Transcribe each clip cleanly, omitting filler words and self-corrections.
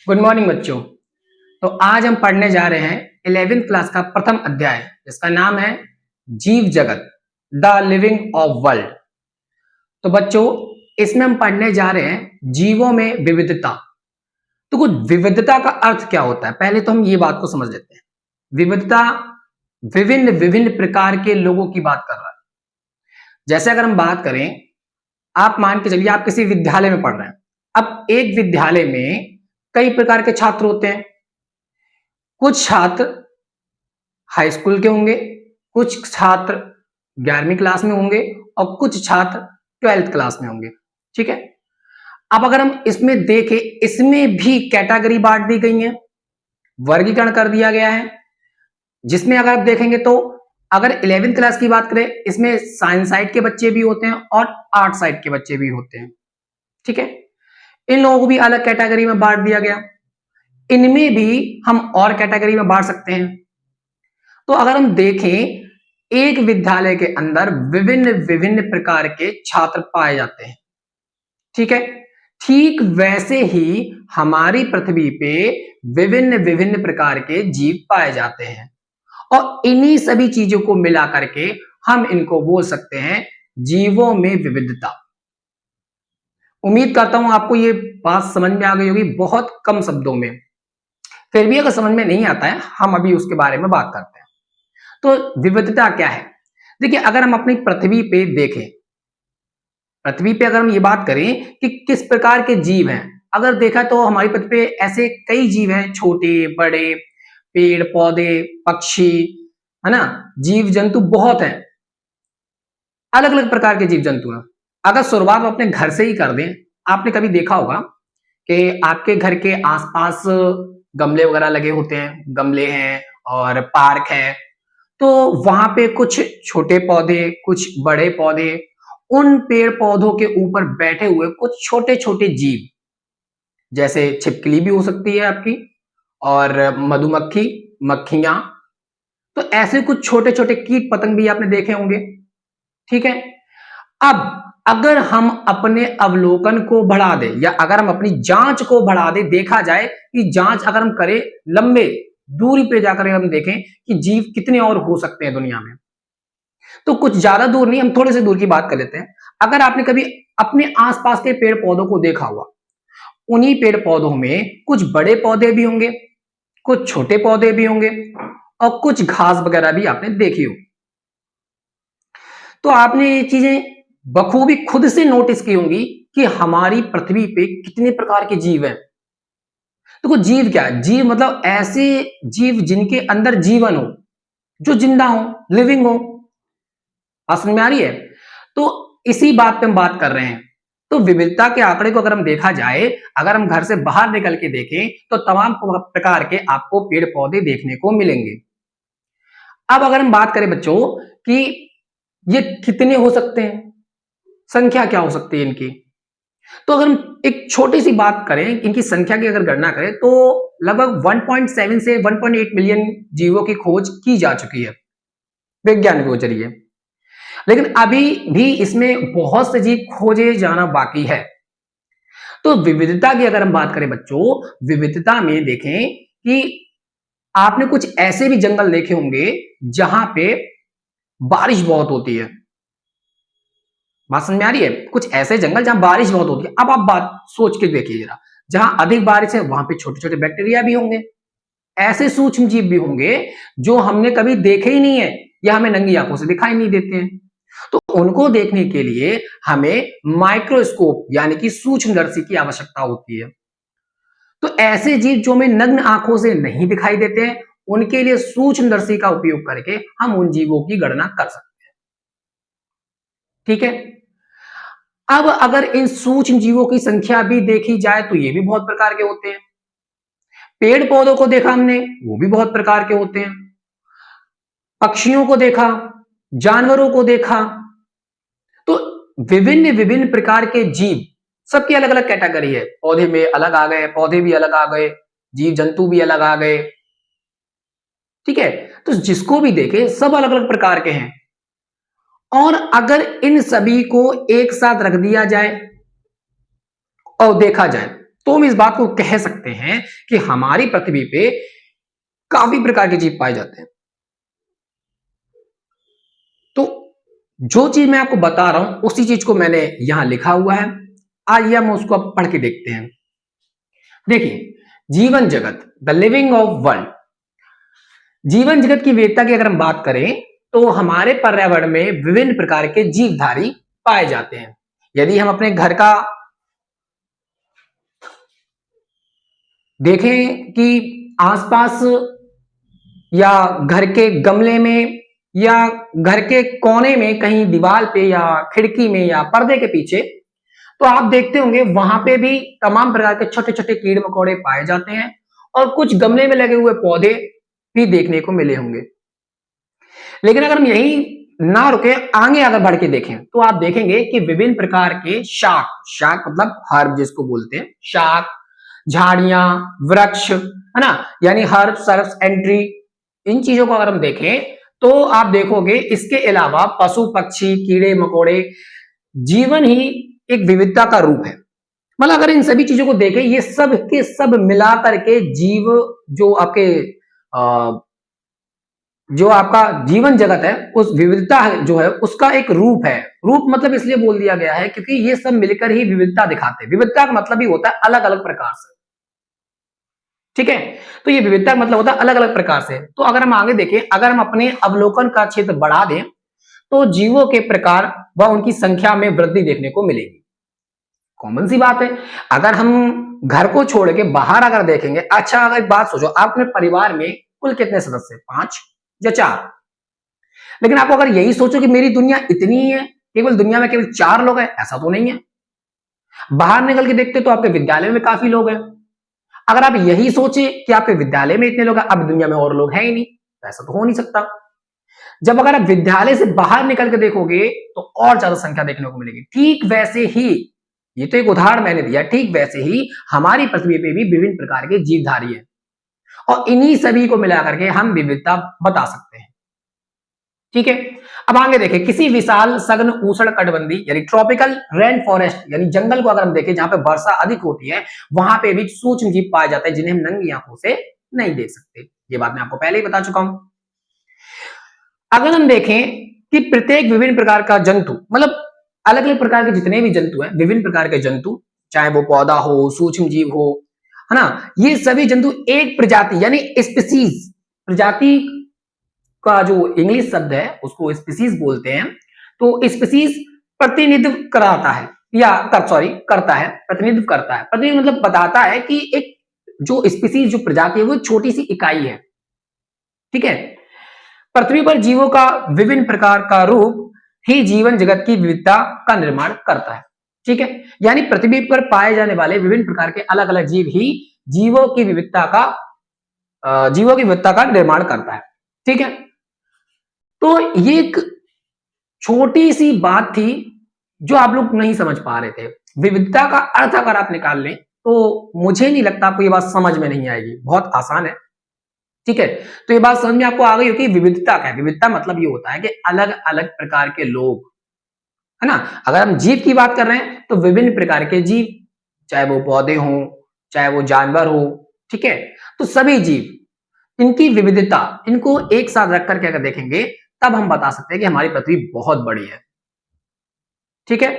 Good morning बच्चों। तो आज हम पढ़ने जा रहे हैं 11th क्लास का प्रथम अध्याय, जिसका नाम है जीव जगत, द लिविंग ऑफ वर्ल्ड। तो बच्चों, इसमें हम पढ़ने जा रहे हैं जीवों में विविधता। तो कुछ विविधता का अर्थ क्या होता है, पहले तो हम ये बात को समझ लेते हैं। विविधता विभिन्न विभिन्न प्रकार के लोगों की बात कर रहा है। जैसे अगर हम बात करें, आप मान के चलिए आप किसी विद्यालय में पढ़ रहे हैं। अब एक विद्यालय में कई प्रकार के छात्र होते हैं। कुछ छात्र हाई स्कूल के होंगे, कुछ छात्र 11वीं क्लास में होंगे और कुछ छात्र 12th क्लास में होंगे। ठीक है। अब अगर हम इसमें देखें, इसमें भी कैटेगरी बांट दी गई है, वर्गीकरण कर दिया गया है, जिसमें अगर आप देखेंगे तो अगर 11th क्लास की बात करें, इसमें साइंस साइड के बच्चे भी होते हैं और आर्ट साइड के बच्चे भी होते हैं। ठीक है। इन लोगों को भी अलग कैटेगरी में बांट दिया गया। इनमें भी हम और कैटेगरी में बांट सकते हैं। तो अगर हम देखें, एक विद्यालय के अंदर विभिन्न विभिन्न प्रकार के छात्र पाए जाते हैं। ठीक है। ठीक वैसे ही हमारी पृथ्वी पे विभिन्न विभिन्न प्रकार के जीव पाए जाते हैं और इन्हीं सभी चीजों को मिला करके हम इनको बोल सकते हैं जीवों में विविधता। उम्मीद करता हूं आपको ये बात समझ में आ गई होगी बहुत कम शब्दों में। फिर भी अगर समझ में नहीं आता है, हम अभी उसके बारे में बात करते हैं। तो विविधता क्या है? देखिए, अगर हम अपनी पृथ्वी पे देखें, पृथ्वी पे अगर हम ये बात करें कि किस प्रकार के जीव हैं, अगर देखा तो हमारी पृथ्वी पे ऐसे कई जीव हैं, छोटे बड़े, पेड़ पौधे, पक्षी, है ना, जीव जंतु बहुत हैं, अलग अलग प्रकार के जीव जंतु हैं। अगर शुरुआत अपने घर से ही कर दें, आपने कभी देखा होगा कि आपके घर के आसपास गमले वगैरह लगे होते हैं, गमले हैं और पार्क है, तो वहां पे कुछ छोटे पौधे, कुछ बड़े पौधे, उन पेड़ पौधों के ऊपर बैठे हुए कुछ छोटे छोटे जीव, जैसे छिपकली भी हो सकती है आपकी, और मधुमक्खी, मक्खियां, तो ऐसे कुछ छोटे छोटे कीट पतंग भी आपने देखे होंगे। ठीक है। अब अगर हम अपने अवलोकन को बढ़ा दें या अगर हम अपनी जांच को बढ़ा दें, देखा जाए कि जांच अगर हम करें, लंबे दूरी पे जाकर हम देखें कि जीव कितने और हो सकते हैं दुनिया में, तो कुछ ज्यादा दूर नहीं, हम थोड़े से दूर की बात कर लेते हैं। अगर आपने कभी अपने आसपास के पेड़ पौधों को देखा हुआ, उन्हीं पेड़ पौधों में कुछ बड़े पौधे भी होंगे, कुछ छोटे पौधे भी होंगे और कुछ घास वगैरह भी आपने देखी हो। तो आपने ये चीजें बखूबी खुद से नोटिस की होंगी कि हमारी पृथ्वी पे कितने प्रकार के जीव हैं। तो कुछ जीव क्या है? जीव मतलब ऐसे जीव जिनके अंदर जीवन हो, जो जिंदा हो, लिविंग हो। समझ में आ रही है? तो इसी बात पे हम बात कर रहे हैं। तो विविधता के आंकड़े को अगर हम देखा जाए, अगर हम घर से बाहर निकल के देखें, तो तमाम प्रकार के आपको पेड़ पौधे देखने को मिलेंगे। अब अगर हम बात करें बच्चों कि ये कितने हो सकते हैं, संख्या क्या हो सकती है इनकी, तो अगर हम एक छोटी सी बात करें, इनकी संख्या की अगर गणना करें, तो लगभग 1.7 से 1.8 मिलियन जीवों की खोज की जा चुकी है वैज्ञानिकों के जरिए। लेकिन अभी भी इसमें बहुत से जीव खोजे जाना बाकी है। तो विविधता की अगर हम बात करें बच्चों, विविधता में देखें कि आपने कुछ ऐसे भी जंगल देखे होंगे जहां पे बारिश बहुत होती है। बात समझ में आ रही है? कुछ ऐसे जंगल जहां बारिश बहुत होती है। अब आप बात सोच के देखिए जरा, जहां अधिक बारिश है वहां पे छोटे छोटे बैक्टीरिया भी होंगे, ऐसे सूक्ष्म जीव भी होंगे जो हमने कभी देखे ही नहीं है या हमें नंगी आंखों से दिखाई नहीं देते हैं। तो उनको देखने के लिए हमें माइक्रोस्कोप यानी कि सूक्ष्मदर्शी की आवश्यकता होती है। तो ऐसे जीव जो हमें नग्न आंखों से नहीं दिखाई देते हैं, उनके लिए सूक्ष्मदर्शी का उपयोग करके हम उन जीवों की गणना कर सकते हैं। ठीक है। अब अगर इन सूक्ष्म जीवों की संख्या भी देखी जाए तो ये भी बहुत प्रकार के होते हैं। पेड़ पौधों को देखा हमने, वो भी बहुत प्रकार के होते हैं। पक्षियों को देखा, जानवरों को देखा, तो विभिन्न विभिन्न प्रकार के जीव, सबकी अलग अलग कैटेगरी है। पौधे में अलग आ गए, पौधे भी अलग आ गए, जीव जंतु भी अलग आ गए। ठीक है। तो जिसको भी देखे सब अलग अलग प्रकार के हैं। और अगर इन सभी को एक साथ रख दिया जाए और देखा जाए तो हम इस बात को कह सकते हैं कि हमारी पृथ्वी पे काफी प्रकार के जीव पाए जाते हैं। तो जो चीज मैं आपको बता रहा हूं उसी चीज को मैंने यहां लिखा हुआ है। आइए हम उसको अब पढ़ के देखते हैं। देखिए, जीवन जगत, द लिविंग ऑफ वर्ल्ड। जीवन जगत की विविधता की अगर हम बात करें तो हमारे पर्यावरण में विभिन्न प्रकार के जीवधारी पाए जाते हैं। यदि हम अपने घर का देखें कि आसपास या घर के गमले में या घर के कोने में कहीं दीवार पे या खिड़की में या पर्दे के पीछे, तो आप देखते होंगे वहां पे भी तमाम प्रकार के छोटे छोटे कीड़े मकोड़े पाए जाते हैं और कुछ गमले में लगे हुए पौधे भी देखने को मिले होंगे। लेकिन अगर हम यही ना रुके, आगे अगर बढ़ के देखें तो आप देखेंगे कि विभिन्न प्रकार के शाक, शाक मतलब हर्ब जिसको बोलते हैं, शाक, झाड़ियां, वृक्ष, है ना, यानी हर्ब, सर्ब्स, एंट्री, इन चीजों को अगर हम देखें तो आप देखोगे इसके अलावा पशु पक्षी, कीड़े मकोड़े, जीवन ही एक विविधता का रूप है। मतलब अगर इन सभी चीजों को देखें, ये सब के सब मिला करके जीव जो आपके जो आपका जीवन जगत है, उस विविधता जो है उसका एक रूप है। रूप मतलब इसलिए बोल दिया गया है क्योंकि ये सब मिलकर ही विविधता दिखाते हैं। विविधता का मतलब ही होता है अलग अलग प्रकार से, ठीक है। तो ये विविधता का मतलब होता है अलग अलग प्रकार से। तो अगर हम आगे देखें, अगर हम अपने अवलोकन का क्षेत्र बढ़ा दें तो जीवों के प्रकार व उनकी संख्या में वृद्धि देखने को मिलेगी। कॉमन सी बात है। अगर हम घर को छोड़ के बाहर अगर देखेंगे, अच्छा अगर एक बात सोचो, आप अपने परिवार में कुल कितने सदस्य, 5 या 4? लेकिन आपको अगर यही सोचो कि मेरी दुनिया इतनी ही है, केवल दुनिया में केवल 4 लोग हैं, ऐसा तो नहीं है। बाहर निकल के देखते तो आपके विद्यालय में काफी लोग हैं। अगर आप यही सोचे कि आपके विद्यालय में इतने लोग हैं, अब दुनिया में और लोग हैं ही नहीं, तो ऐसा तो हो नहीं सकता। जब अगर आप विद्यालय से बाहर निकल के देखोगे तो और ज्यादा संख्या देखने को मिलेगी। ठीक वैसे ही, ये तो एक उदाहरण मैंने दिया, ठीक वैसे ही हमारी पृथ्वी पे भी विभिन्न प्रकार के जीवधारी हैं और इन्हीं सभी को मिलाकर के हम विविधता बता सकते हैं, ठीक है। अब आगे देखें, किसी विशाल सघन उष्णकटिबंधीय यानी ट्रॉपिकल रेन फॉरेस्ट यानी जंगल को अगर हम देखें जहां पे वर्षा अधिक होती है, वहां पे भी सूक्ष्म जीव पाए जाते हैं जिन्हें हम नंगी आंखों से नहीं देख सकते। ये बात मैं आपको पहले ही बता चुका हूं। अगर हम देखें कि प्रत्येक विभिन्न प्रकार का जंतु, मतलब अलग अलग प्रकार के जितने भी जंतु हैं, विभिन्न प्रकार के जंतु, चाहे वो पौधा हो, सूक्ष्म जीव हो, है ना, ये सभी जंतु एक प्रजाति यानी स्पीसीज, प्रजाति का जो इंग्लिश शब्द है उसको स्पीसीज बोलते हैं। तो स्पीसीज प्रतिनिधित्व कराता है या करता है, प्रतिनिधित्व करता है। प्रतिनिधित्व मतलब बताता है कि एक जो स्पीसीज, जो प्रजाति है, वो छोटी सी इकाई है, ठीक है। पृथ्वी पर जीवों का विभिन्न प्रकार का रूप ही जीवन जगत की विविधता का निर्माण करता है, ठीक है। यानी पृथ्वी पर पाए जाने वाले विभिन्न प्रकार के अलग अलग जीव ही जीवों की विविधता का निर्माण करता है, ठीक है। तो ये एक छोटी सी बात थी जो आप लोग नहीं समझ पा रहे थे। विविधता का अर्थ अगर आप निकाल लें तो मुझे नहीं लगता आपको ये बात समझ में नहीं आएगी, बहुत आसान है, ठीक है। तो ये बात समझ में आपको आ गई होगी विविधता क्या है। विविधता मतलब ये होता है कि अलग अलग प्रकार के लोग, है ना। अगर हम जीव की बात कर रहे हैं तो विभिन्न प्रकार के जीव, चाहे वो पौधे हों, चाहे वो जानवर हो, ठीक है। तो सभी जीव, इनकी विविधता, इनको एक साथ रख करके अगर देखेंगे तब हम बता सकते हैं कि हमारी पृथ्वी बहुत बड़ी है, ठीक है।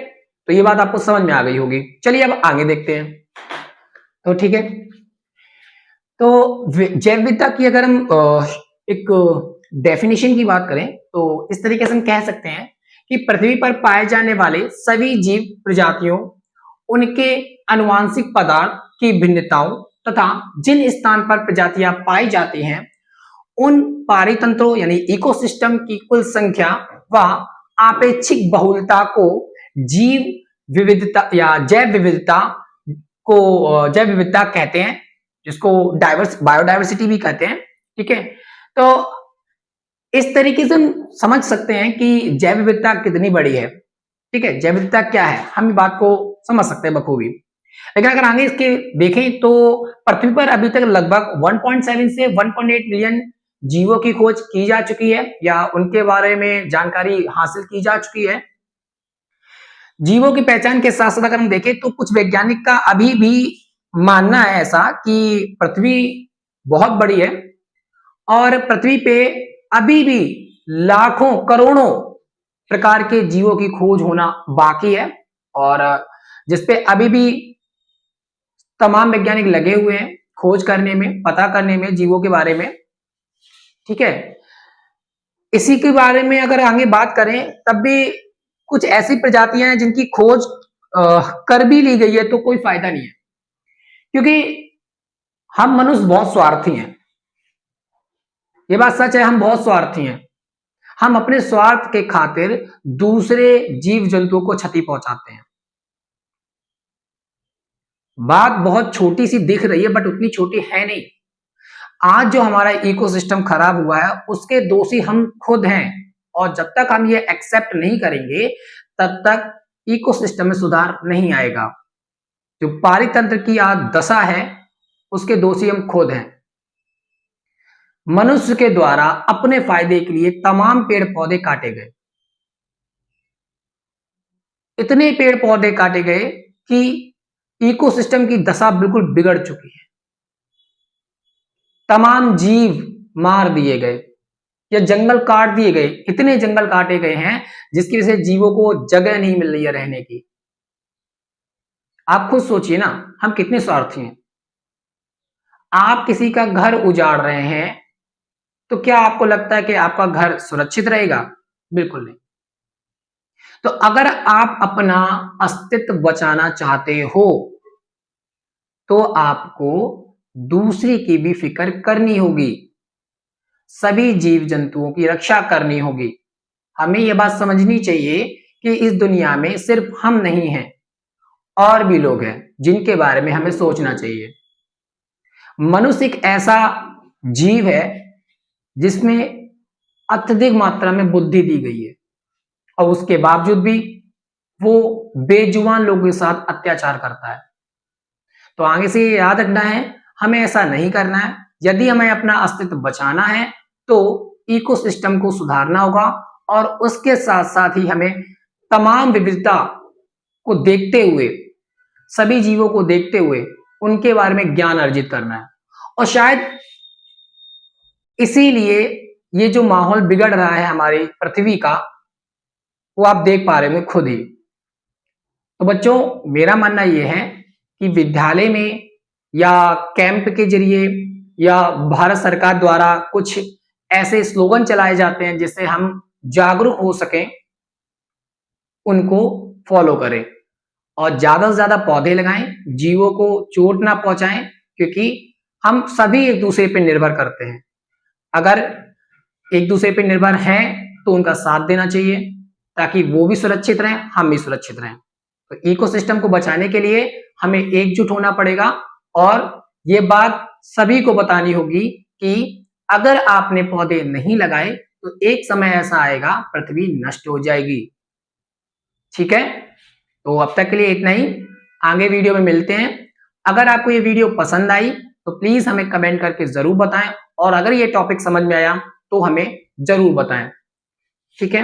तो ये बात आपको समझ में आ गई होगी। चलिए अब आगे देखते हैं। तो ठीक है, तो जैव विविधता की अगर हम एक डेफिनेशन की बात करें तो इस तरीके से हम कह सकते हैं कि पृथ्वी पर पाए जाने वाले सभी जीव प्रजातियों, उनके आनुवांशिक पदार्थ की भिन्नताओं तथा जिन स्थान पर प्रजातियां पाई जाती हैं उन पारितंत्रों यानी इकोसिस्टम की कुल संख्या व आपेक्षिक बहुलता को जीव विविधता या जैव विविधता कहते हैं, जिसको बायोडाइवर्सिटी भी कहते हैं, ठीक है। तो इस तरीके से हम समझ सकते हैं कि जैव विविधता कितनी बड़ी है, ठीक है। जैव विविधता क्या है, हम इस बात को समझ सकते हैं बखूबी। लेकिन अगर आगे इसके देखें तो पृथ्वी पर अभी तक लगभग 1.7 से 1.8 मिलियन जीवों की खोज की जा चुकी है या उनके बारे में जानकारी हासिल की जा चुकी है। जीवों की पहचान के साथ साथ अगर हम देखें तो कुछ वैज्ञानिक का अभी भी मानना है ऐसा कि पृथ्वी बहुत बड़ी है और पृथ्वी पे अभी भी लाखों करोड़ों प्रकार के जीवों की खोज होना बाकी है, और जिसपे अभी भी तमाम वैज्ञानिक लगे हुए हैं खोज करने में, पता करने में जीवों के बारे में। ठीक है, इसी के बारे में अगर आगे बात करें तब भी कुछ ऐसी प्रजातियां हैं जिनकी खोज कर भी ली गई है तो कोई फायदा नहीं है, क्योंकि हम मनुष्य बहुत स्वार्थी हैं। ये बात सच है, हम बहुत स्वार्थी हैं। हम अपने स्वार्थ के खातिर दूसरे जीव जंतुओं को क्षति पहुंचाते हैं। बात बहुत छोटी सी दिख रही है बट उतनी छोटी है नहीं। आज जो हमारा इकोसिस्टम खराब हुआ है उसके दोषी हम खुद हैं, और जब तक हम ये एक्सेप्ट नहीं करेंगे तब तक इकोसिस्टम में सुधार नहीं आएगा। जो पारितंत्र की आज दशा है उसके दोषी हम खुद हैं। मनुष्य के द्वारा अपने फायदे के लिए तमाम पेड़ पौधे काटे गए। इतने पेड़ पौधे काटे गए कि इकोसिस्टम की दशा बिल्कुल बिगड़ चुकी है। तमाम जीव मार दिए गए या जंगल काट दिए गए। इतने जंगल काटे गए हैं जिसकी वजह से जीवों को जगह नहीं मिल रही है रहने की। आप खुद सोचिए ना, हम कितने स्वार्थी हैं। आप किसी का घर उजाड़ रहे हैं तो क्या आपको लगता है कि आपका घर सुरक्षित रहेगा? बिल्कुल नहीं। तो अगर आप अपना अस्तित्व बचाना चाहते हो तो आपको दूसरे की भी फिक्र करनी होगी, सभी जीव जंतुओं की रक्षा करनी होगी। हमें यह बात समझनी चाहिए कि इस दुनिया में सिर्फ हम नहीं हैं, और भी लोग हैं जिनके बारे में हमें सोचना चाहिए। मनुष्य एक ऐसा जीव है जिसमें अत्यधिक मात्रा में बुद्धि दी गई है, और उसके बावजूद भी वो बेजुबान लोगों के साथ अत्याचार करता है। तो आगे से ये याद रखना है, हमें ऐसा नहीं करना है। यदि हमें अपना अस्तित्व बचाना है तो इकोसिस्टम को सुधारना होगा, और उसके साथ साथ ही हमें तमाम विविधता को देखते हुए, सभी जीवों को देखते हुए उनके बारे में ज्ञान अर्जित करना है। और शायद इसीलिए ये जो माहौल बिगड़ रहा है हमारी पृथ्वी का, वो आप देख पा रहे हैं खुद ही। तो बच्चों, मेरा मानना यह है कि विद्यालय में या कैंप के जरिए या भारत सरकार द्वारा कुछ ऐसे स्लोगन चलाए जाते हैं जिससे हम जागरूक हो सकें, उनको फॉलो करें और ज्यादा से ज्यादा पौधे लगाएं, जीवों को चोट ना पहुंचाएं, क्योंकि हम सभी एक दूसरे पर निर्भर करते हैं। अगर एक दूसरे पर निर्भर हैं तो उनका साथ देना चाहिए ताकि वो भी सुरक्षित रहें, हम भी सुरक्षित रहें। तो इकोसिस्टम को बचाने के लिए हमें एकजुट होना पड़ेगा, और ये बात सभी को बतानी होगी कि अगर आपने पौधे नहीं लगाए तो एक समय ऐसा आएगा पृथ्वी नष्ट हो जाएगी। ठीक है, तो अब तक के लिए इतना ही। आगे वीडियो में मिलते हैं। अगर आपको ये वीडियो पसंद आई तो प्लीज हमें कमेंट करके जरूर बताएं, और अगर ये टॉपिक समझ में आया तो हमें जरूर बताएं। ठीक है।